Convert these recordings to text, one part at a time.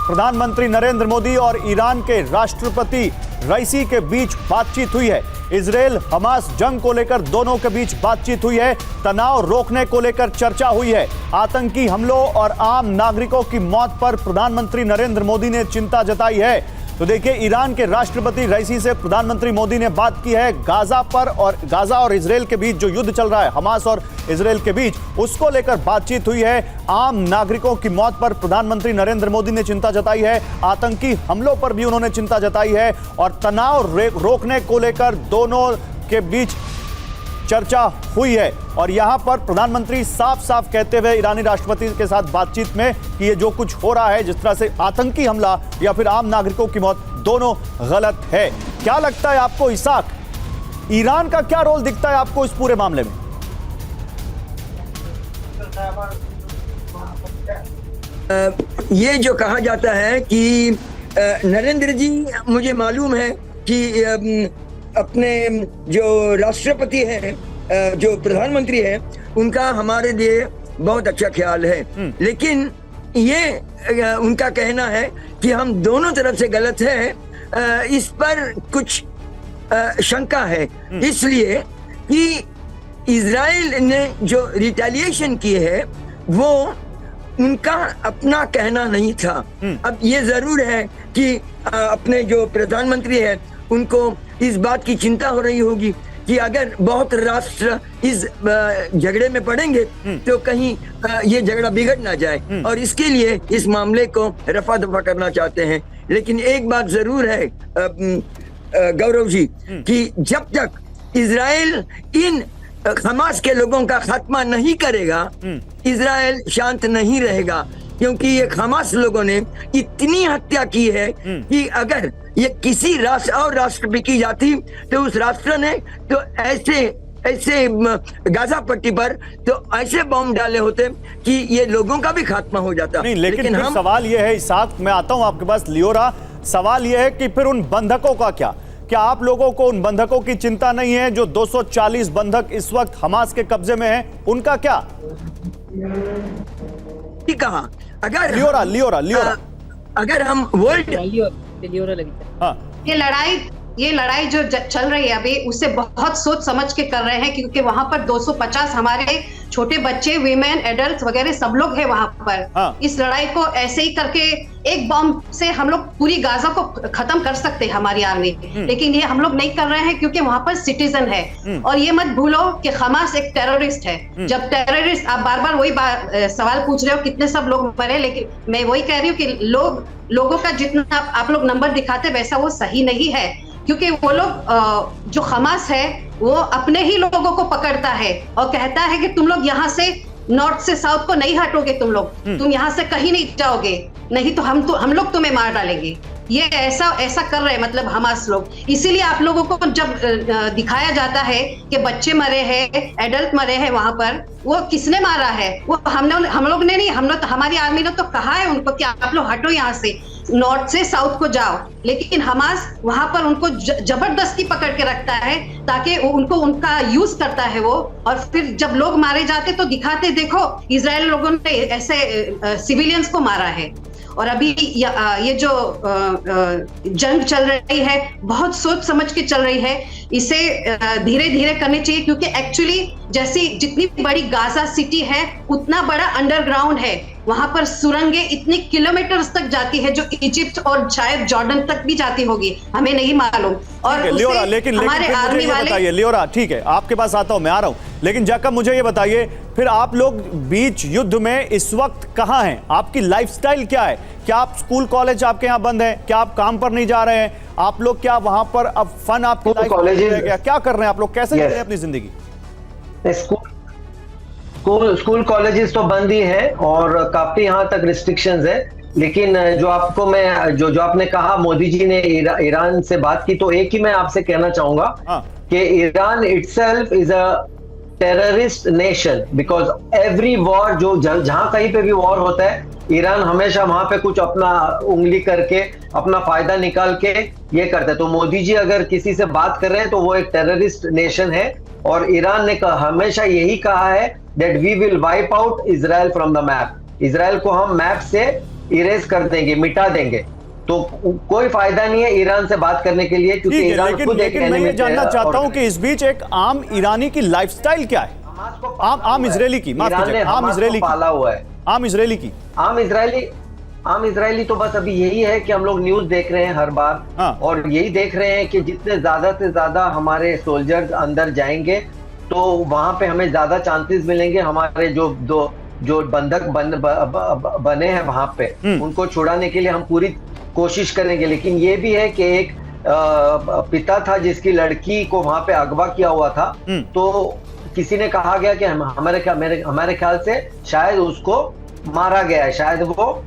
प्रधानमंत्री नरेंद्र मोदी और ईरान के राष्ट्रपति रईसी के बीच बातचीत हुई है। इजरायल हमास जंग को लेकर दोनों के बीच बातचीत हुई है। तनाव रोकने को लेकर चर्चा हुई है। आतंकी हमलों और आम नागरिकों की मौत पर प्रधानमंत्री नरेंद्र मोदी ने चिंता जताई है। तो देखिए, ईरान के राष्ट्रपति रईसी से प्रधानमंत्री मोदी ने बात की है गाजा पर, और गाजा और इजरायल के बीच जो युद्ध चल रहा है, हमास और इजरायल के बीच, उसको लेकर बातचीत हुई है। आम नागरिकों की मौत पर प्रधानमंत्री नरेंद्र मोदी ने चिंता जताई है। आतंकी हमलों पर भी उन्होंने चिंता जताई है और तनाव रोकने को लेकर दोनों के बीच चर्चा हुई है। और यहां पर प्रधानमंत्री साफ साफ कहते हुए ईरानी राष्ट्रपति के साथ बातचीत में कि ये जो कुछ हो रहा है, जिस तरह से आतंकी हमला या फिर आम नागरिकों की मौत, दोनों गलत है। क्या लगता है आपको इसाक, ईरान का क्या रोल दिखता है आपको इस पूरे मामले में? ये जो कहा जाता है कि नरेंद्र जी, मुझे मालूम है कि अपने जो राष्ट्रपति हैं, जो प्रधानमंत्री हैं, उनका हमारे लिए बहुत अच्छा ख्याल है, लेकिन ये उनका कहना है कि हम दोनों तरफ से गलत है, इस पर कुछ शंका है। इसलिए कि इजराइल ने जो रिटेलिएशन की है वो उनका अपना कहना नहीं था। अब ये जरूर है कि अपने जो प्रधानमंत्री है उनको इस बात की चिंता हो रही होगी कि अगर बहुत राष्ट्र इस झगड़े में पड़ेंगे तो कहीं ये झगड़ा बिगड़ ना जाए, और इसके लिए इस मामले को रफा दफा करना चाहते हैं। लेकिन एक बात जरूर है गौरव जी, कि जब तक इजराइल इन हमास के लोगों का खात्मा नहीं करेगा, इजराइल शांत नहीं रहेगा, क्योंकि ये हमास लोगों ने इतनी हत्या की है कि अगर ये किसी राष्ट्र और राष्ट्र पे की जाती तो उस राष्ट्र ने तो ऐसे गाजा पट्टी पर तो ऐसे बम डाले होते कि ये लोगों का भी खात्मा हो जाता। नहीं, लेकिन हम सवाल ये है इसाक, मैं आता हूं आपके पास लियोरा, सवाल ये है कि फिर उन बंधकों का क्या आप लोगों को उन बंधकों की चिंता नहीं है? जो 240 बंधक इस वक्त हमास के कब्जे में हैं, उनका क्या? कहा अगर लियोरा अगर हम वर्ल्ड हाँ, ये लड़ाई जो चल रही है अभी, उसे बहुत सोच समझ के कर रहे हैं, क्योंकि वहां पर 250 हमारे छोटे बच्चे, वीमेन, एडल्ट वगैरह सब लोग हैं वहां पर। हाँ। इस लड़ाई को ऐसे ही करके एक बम से हम लोग पूरी गाजा को खत्म कर सकते हैं, हमारी आर्मी, लेकिन ये हम लोग नहीं कर रहे हैं क्योंकि वहां पर सिटीजन है। और ये मत भूलो कि हमास एक टेररिस्ट है। जब टेररिस्ट, आप बार बार वही सवाल पूछ रहे हो कितने सब लोग मरे, लेकिन मैं वही कह रही हूँ कि लोगों का जितना आप लोग नंबर दिखाते वैसा वो सही नहीं है, क्योंकि वो लोग जो हमास है वो अपने ही लोगों को पकड़ता है और कहता है कि तुम लोग यहाँ से नॉर्थ से साउथ को नहीं हटोगे, तुम यहाँ से कहीं नहीं जाओगे, नहीं तो हम लोग तुम्हें मार डालेंगे। ये ऐसा कर रहे हैं, मतलब हमास लोग। इसीलिए आप लोगों को जब दिखाया जाता है कि बच्चे मरे हैं, एडल्ट मरे हैं वहां पर, वो किसने मारा है? वो हम लोग ने नहीं, हमारी आर्मी ने तो कहा है उनको कि आप लोग हटो यहाँ से, नॉर्थ से साउथ को जाओ, लेकिन हमास वहां पर उनको जबरदस्ती पकड़ के रखता है ताकि उनका यूज करता है वो। और फिर जब लोग मारे जाते तो दिखाते, देखो इजराइल लोगों ने ऐसे सिविलियंस को मारा है। और अभी ये जो जंग चल रही है बहुत सोच समझ के चल रही है, इसे धीरे धीरे करनी चाहिए, क्योंकि एक्चुअली जैसी जितनी बड़ी गाजा सिटी है उतना बड़ा अंडरग्राउंड है, वहां पर सुरंगें इतनी किलोमीटर्स तक जाती है जो इजिप्ट और शायद जॉर्डन तक भी जाती होगी, हमें नहीं मालूम। और लियोरा, लेकिन हमारे आर्मी वाले, बताइए लियोरा, ठीक है आपके पास आता हूं, मैं आ रहा हूं, लेकिन जैकब मुझे ये बताइए, फिर आप लोग बीच युद्ध में इस वक्त कहां हैं? आपकी लाइफस्टाइल क्या है? क्या आप स्कूल कॉलेज आपके यहाँ बंद है? क्या आप काम पर नहीं जा रहे हैं? आप लोग क्या वहां पर अब फन आपकी लाइफ क्या कर रहे हैं? आप लोग कैसे जी रहे हैं अपनी जिंदगी? स्कूल कॉलेजेस तो बंद ही है और काफी यहाँ तक रिस्ट्रिक्शंस है, लेकिन जो आपने कहा मोदी जी ने ईरान से बात की, तो एक ही मैं आपसे कहना चाहूंगा कि Iran itself is a terrorist nation, because every war जहां कहीं पे भी वॉर होता है, ईरान हमेशा वहां पे कुछ अपना उंगली करके अपना फायदा निकाल के ये करता है। तो मोदी जी अगर किसी से बात कर रहे हैं तो वो एक टेररिस्ट नेशन है, और ईरान ने हमेशा यही कहा है that we will wipe out Israel from the map. Israel को हम मैप से इरेज कर देंगे, मिटा देंगे। तो कोई फायदा नहीं है ईरान से बात करने के लिए, क्योंकि ठीक है, ईरान खुद एक लेकिन मैं ये enemy जानना चाहता हूं और- कि इस बीच एक आम ईरानी की लाइफस्टाइल क्या है, हमास को आम इजरायली की, माफ ईरान ने कीजिए, आम हमास को इजरायली पाला हुआ है। की, आम इजरायली की। आम इजरायली तो बस अभी यही है कि हम लोग न्यूज देख रहे हैं हर बार, हाँ। और यही देख रहे हैं कि जितने ज्यादा से ज्यादा हमारे सोल्जर्स अंदर जाएंगे तो वहां पे हमें ज्यादा चांसेस मिलेंगे, हमारे जो बंधक बने हैं वहां पे उनको छुड़ाने के लिए हम पूरी कोशिश करेंगे। लेकिन ये भी है कि एक पिता था जिसकी लड़की को वहां पे अगवा किया हुआ था, तो किसी ने कहा गया कि हमारे ख्याल से शायद उसको मारा गया है, शायद वो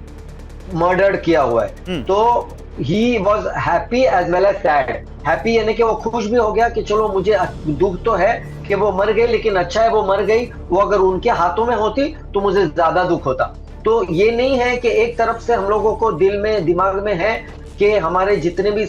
मर्डर किया हुआ है। तो he was happy as well as sad. Happy यानी कि वो खुश भी हो गया कि चलो मुझे दुख तो है कि वो मर गई, लेकिन अच्छा है वो मर गई, वो अगर उनके हाथों में होती तो मुझे ज्यादा दुख होता। तो ये नहीं है कि एक तरफ से हम लोगों को दिल में दिमाग में है कि हमारे जितने भी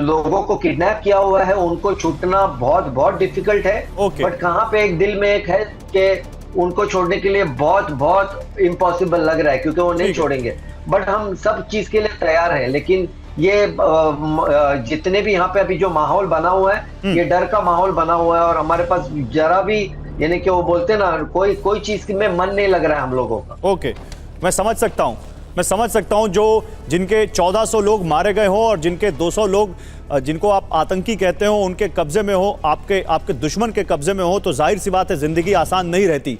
लोगों को किडनैप किया हुआ है उनको छूटना बहुत बहुत डिफिकल्ट है। Okay. बट कहाँ पे एक दिल में एक है कि उनको छोड़ने के लिए बहुत बहुत इम्पॉसिबल लग रहा है, क्योंकि वो नहीं छोड़ेंगे। बट हम सब चीज के लिए तैयार हैं, लेकिन ये जितने भी यहाँ पे अभी जो माहौल बना हुआ है ये डर का माहौल बना हुआ है, और हमारे पास जरा भी यानी कि वो बोलते ना कोई चीज में मन नहीं लग रहा है हम लोगों का। ओके, मैं समझ सकता हूं जो जिनके 1400 लोग मारे गए हो और जिनके 200 लोग जिनको आप आतंकी कहते हो उनके कब्जे में हो, आपके दुश्मन के कब्जे में हो, तो जाहिर सी बात है जिंदगी आसान नहीं रहती।